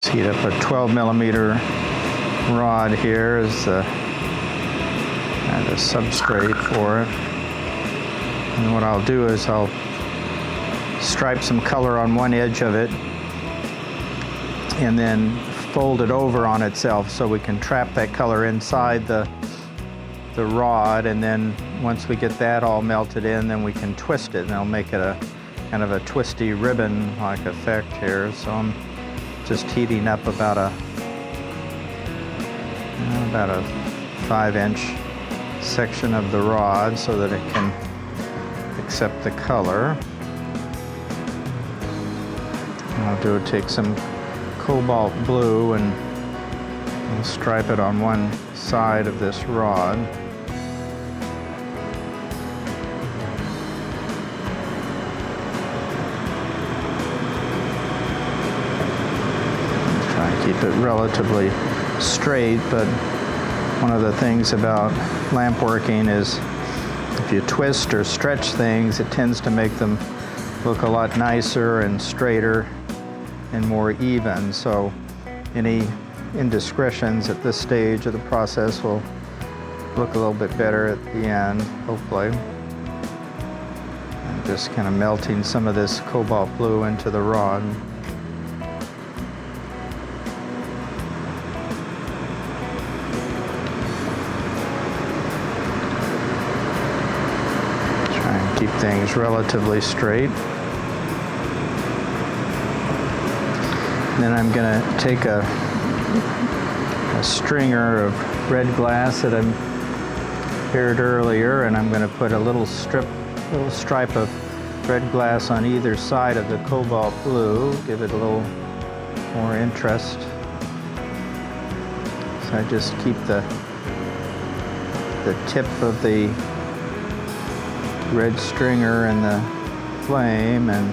Heat up a 12 millimeter rod here as the substrate for it. And what I'll do is I'll stripe some color on one edge of it and then fold it over on itself so we can trap that color inside the rod, and then once we get that all melted in, then we can twist it and it'll make it a kind of a twisty ribbon like effect here. So I'm just heating up about a 5-inch section of the rod so that it can accept the color. And I'll do take some cobalt blue and I'll stripe it on one side of this rod. Keep it relatively straight, but one of the things about lamp working is if you twist or stretch things, it tends to make them look a lot nicer and straighter and more even. So any indiscretions at this stage of the process will look a little bit better at the end, hopefully. I'm just kind of melting some of this cobalt blue into the rod. Keep things relatively straight. Then I'm going to take a stringer of red glass that I prepared earlier, and I'm going to put a little stripe of red glass on either side of the cobalt blue, give it a little more interest. So I just keep the tip of the red stringer in the flame, and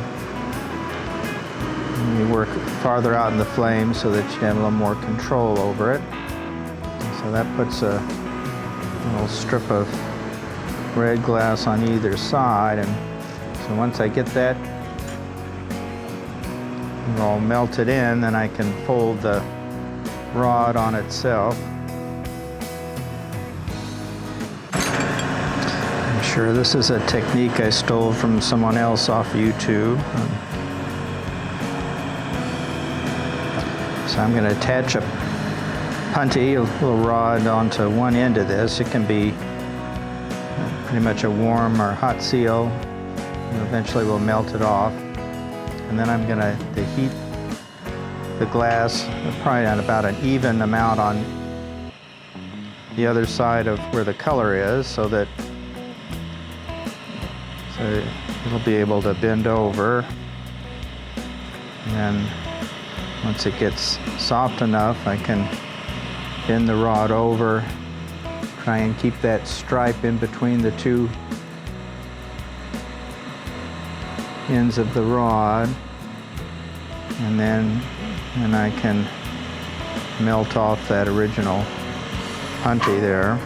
you work farther out in the flame so that you have a little more control over it. And so that puts a little strip of red glass on either side, and so once I get that all melted in, then I can fold the rod on itself. Sure, this is a technique I stole from someone else off YouTube. So I'm going to attach a punty, a little rod, onto one end of this. It can be pretty much a warm or hot seal. And eventually we'll melt it off. And then I'm going to heat the glass probably at about an even amount on the other side of where the color is, so that it'll be able to bend over. And once it gets soft enough, I can bend the rod over, try and keep that stripe in between the two ends of the rod, and then I can melt off that original punty there.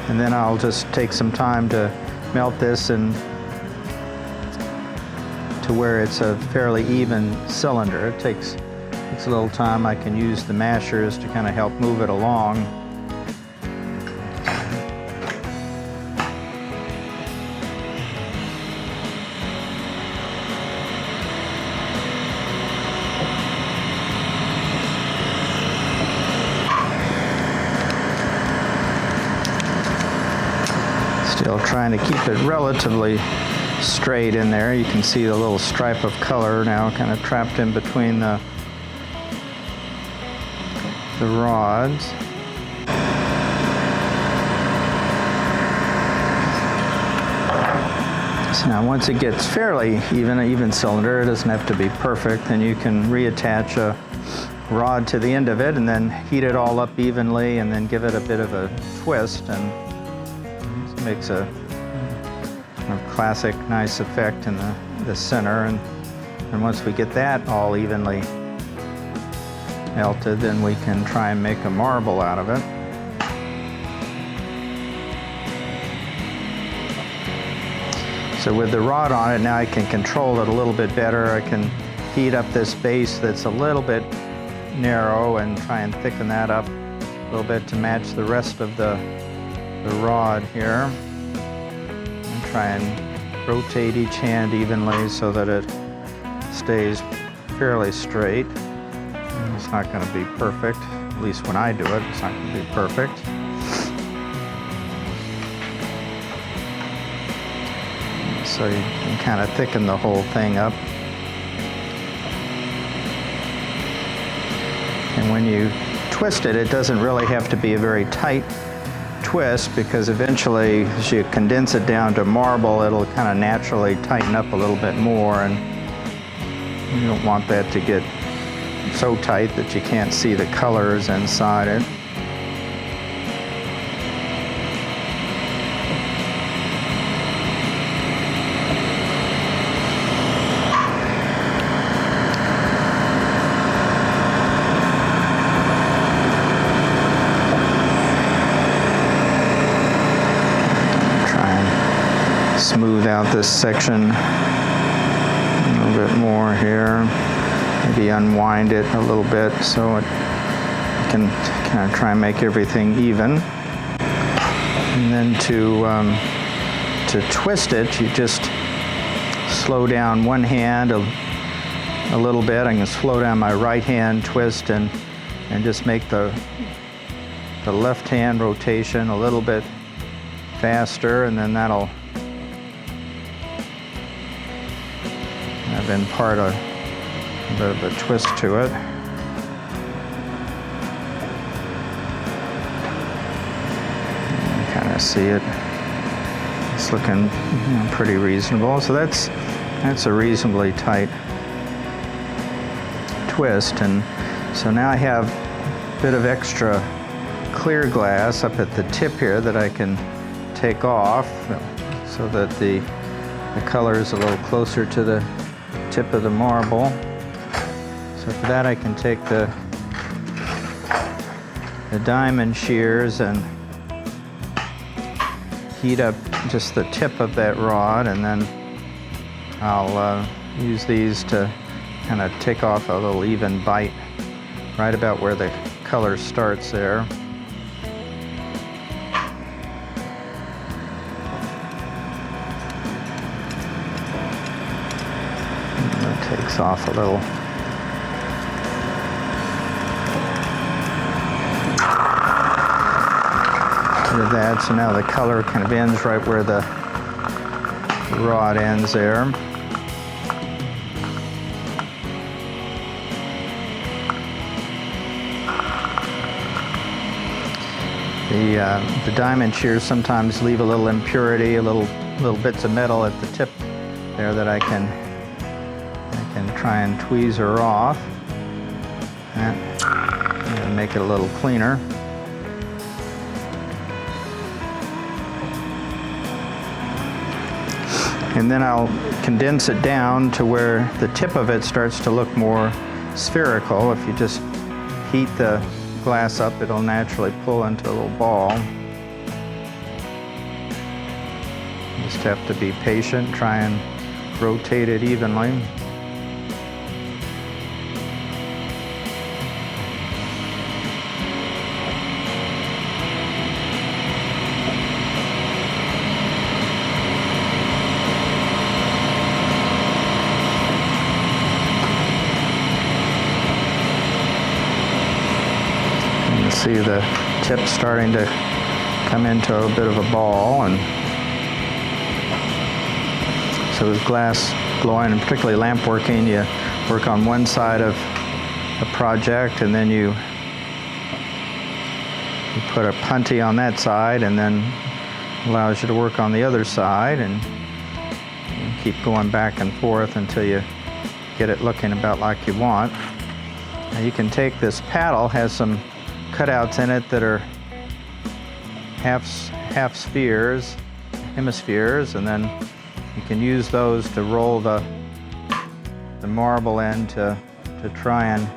And then I'll just take some time to melt this and to where it's a fairly even cylinder. It takes a little time. I can use the mashers to kind of help move it along. Still trying to keep it relatively straight in there. You can see the little stripe of color now kind of trapped in between the rods. So now once it gets fairly even cylinder, it doesn't have to be perfect, then you can reattach a rod to the end of it and then heat it all up evenly and then give it a bit of a twist, and it makes a classic nice effect in the center. And once we get that all evenly melted, then we can try and make a marble out of it. So with the rod on it now, I can control it a little bit better. I can heat up this base that's a little bit narrow and try and thicken that up a little bit to match the rest of the rod here. And try and rotate each hand evenly so that it stays fairly straight. And it's not going to be perfect, at least when I do it, it's not going to be perfect. So you can kind of thicken the whole thing up. And when you twist it, it doesn't really have to be a very tight twist, because eventually as you condense it down to marble, it'll kind of naturally tighten up a little bit more, and you don't want that to get so tight that you can't see the colors inside it. Smooth out this section a little bit more here. Maybe unwind it a little bit so it can kind of try and make everything even. And then to twist it, you just slow down one hand a little bit. I can slow down my right hand twist and just make the left hand rotation a little bit faster, and then that'll been part of a bit of a twist to it. You kind of see it. It's looking pretty reasonable. So that's a reasonably tight twist. And so now I have a bit of extra clear glass up at the tip here that I can take off so that the color is a little closer to the tip of the marble. So for that I can take the diamond shears and heat up just the tip of that rod, and then I'll use these to kind of take off a little even bite right about where the color starts there. Takes off a little. Bit of that. So now the color kind of ends right where the rod ends there. The diamond shears sometimes leave a little impurity, little bits of metal at the tip there that I can try and tweezer off and make it a little cleaner. And then I'll condense it down to where the tip of it starts to look more spherical. If you just heat the glass up, it'll naturally pull into a little ball. You just have to be patient, try and rotate it evenly. See the tip starting to come into a bit of a ball, and so with glass blowing, and particularly lamp working, you work on one side of a project, and then you put a puntee on that side, and then allows you to work on the other side, and keep going back and forth until you get it looking about like you want. Now you can take this paddle, has some cutouts in it that are half spheres, hemispheres, and then you can use those to roll the marble in to try and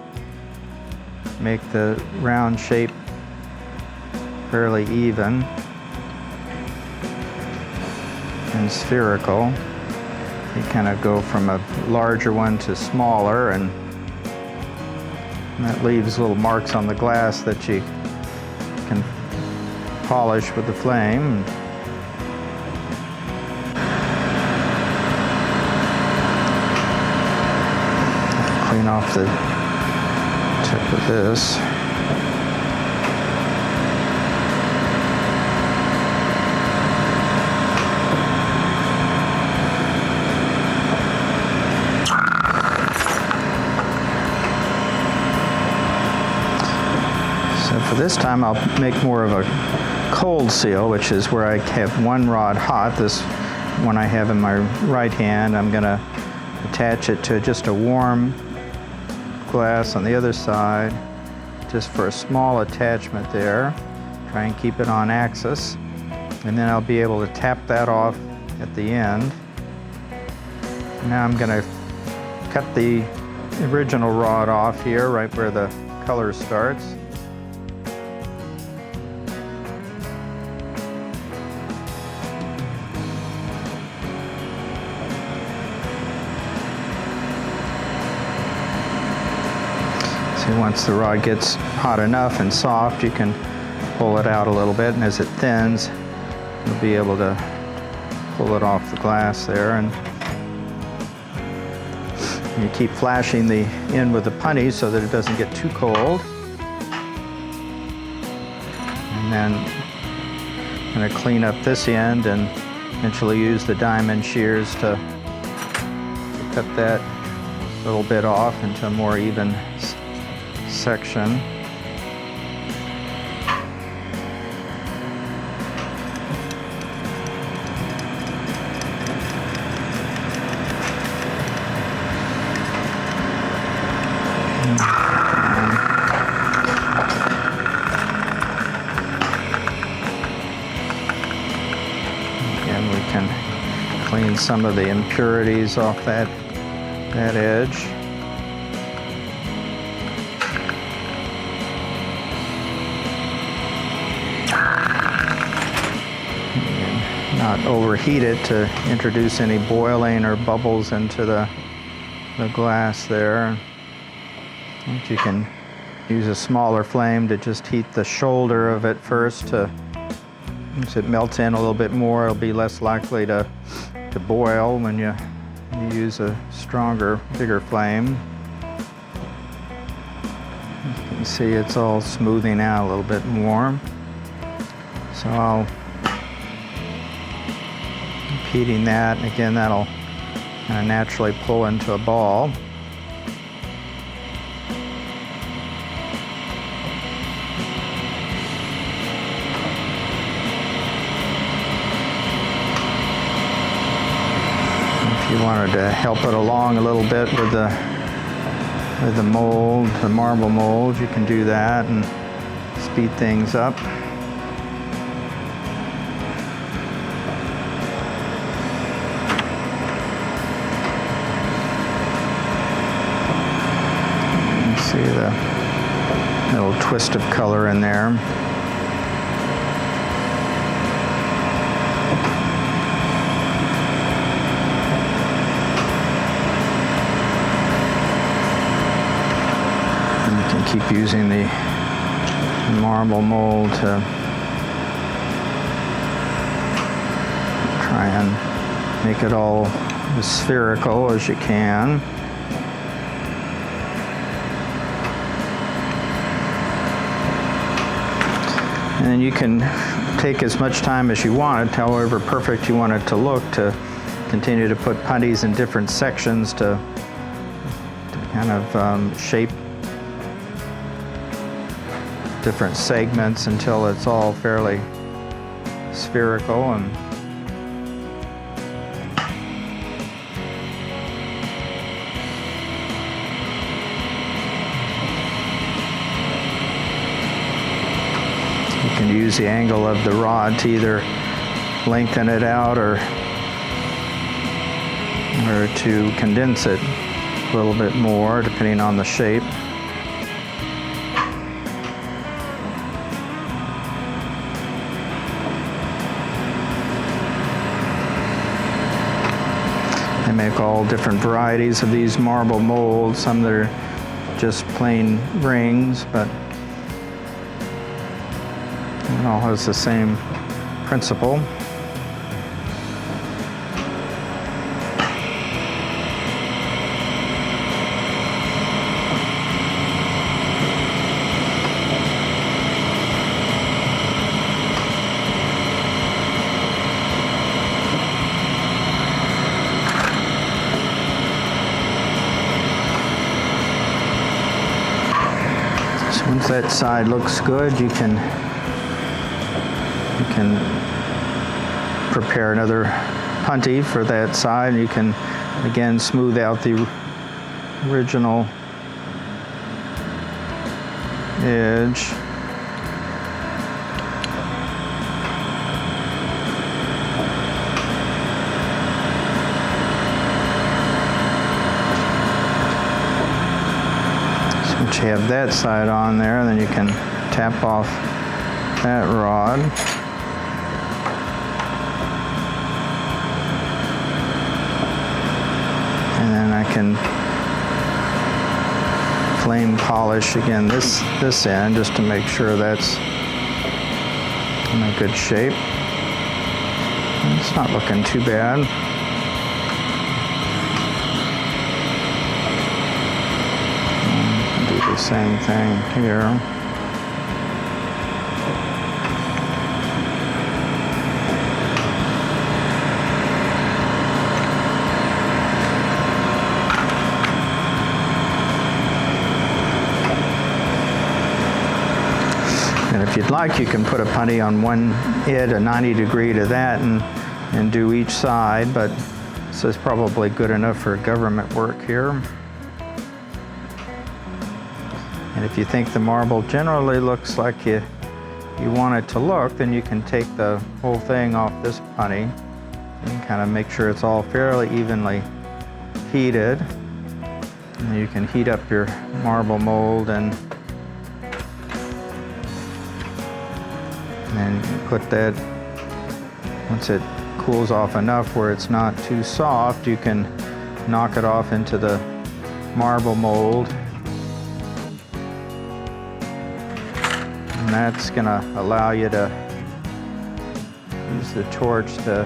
make the round shape fairly even and spherical. you kind of go from a larger one to smaller, and that leaves little marks on the glass that you can polish with the flame. Clean off the tip of this. So for this time I'll make more of a cold seal, which is where I have one rod hot. This one I have in my right hand, I'm going to attach it to just a warm glass on the other side, just for a small attachment there. Try and keep it on axis, and then I'll be able to tap that off at the end. Now I'm going to cut the original rod off here, right where the color starts. Once the rod gets hot enough and soft, you can pull it out a little bit, and as it thins, you'll be able to pull it off the glass there. And you keep flashing the end with the punny so that it doesn't get too cold. And then I'm going to clean up this end and eventually use the diamond shears to cut that little bit off into a more even section. Again, we can clean some of the impurities off that edge. Not overheat it to introduce any boiling or bubbles into the glass there. And you can use a smaller flame to just heat the shoulder of it first. Once it melts in a little bit more, it'll be less likely to boil when you use a stronger, bigger flame. You can see it's all smoothing out a little bit more. So I'll heating that, and again that'll kind of naturally pull into a ball. If you wanted to help it along a little bit with the mold, the marble mold, you can do that and speed things up. See the little twist of color in there. And you can keep using the marble mold to try and make it all as spherical as you can. And then you can take as much time as you want it, however perfect you want it to look, to continue to put putties in different sections to kind of shape different segments until it's all fairly spherical. You can use the angle of the rod to either lengthen it out or to condense it a little bit more, depending on the shape. make all different varieties of these marble molds, some that are just plain rings, but it all has the same principle. Once that side looks good, you can prepare another punty for that side. You can again smooth out the original edge. Once you have that side on there, then you can tap off that rod. And then I can flame polish again this end just to make sure that's in a good shape. It's not looking too bad. Same thing here. And if you'd like, you can put a punty on one edge, a 90 degree to that, and do each side, but this is probably good enough for government work here. And if you think the marble generally looks like you want it to look, then you can take the whole thing off this punty and kind of make sure it's all fairly evenly heated. And you can heat up your marble mold and then put that, once it cools off enough where it's not too soft, you can knock it off into the marble mold. And that's going to allow you to use the torch to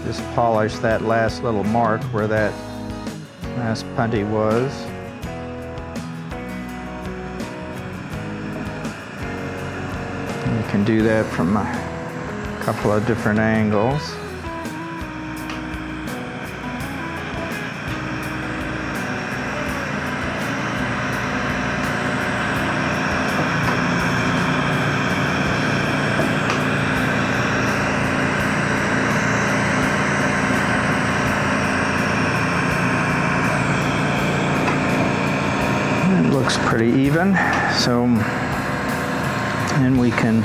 just polish that last little mark where that last punty was. And you can do that from a couple of different angles. Looks pretty even, so then we can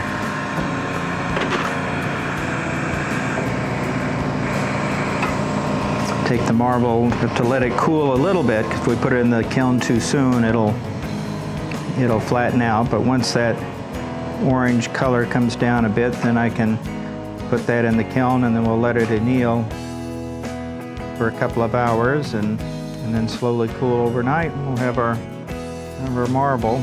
take the marble to let it cool a little bit, because if we put it in the kiln too soon, it'll flatten out. But once that orange color comes down a bit, then I can put that in the kiln, and then we'll let it anneal for a couple of hours and then slowly cool overnight, and we'll have our marble.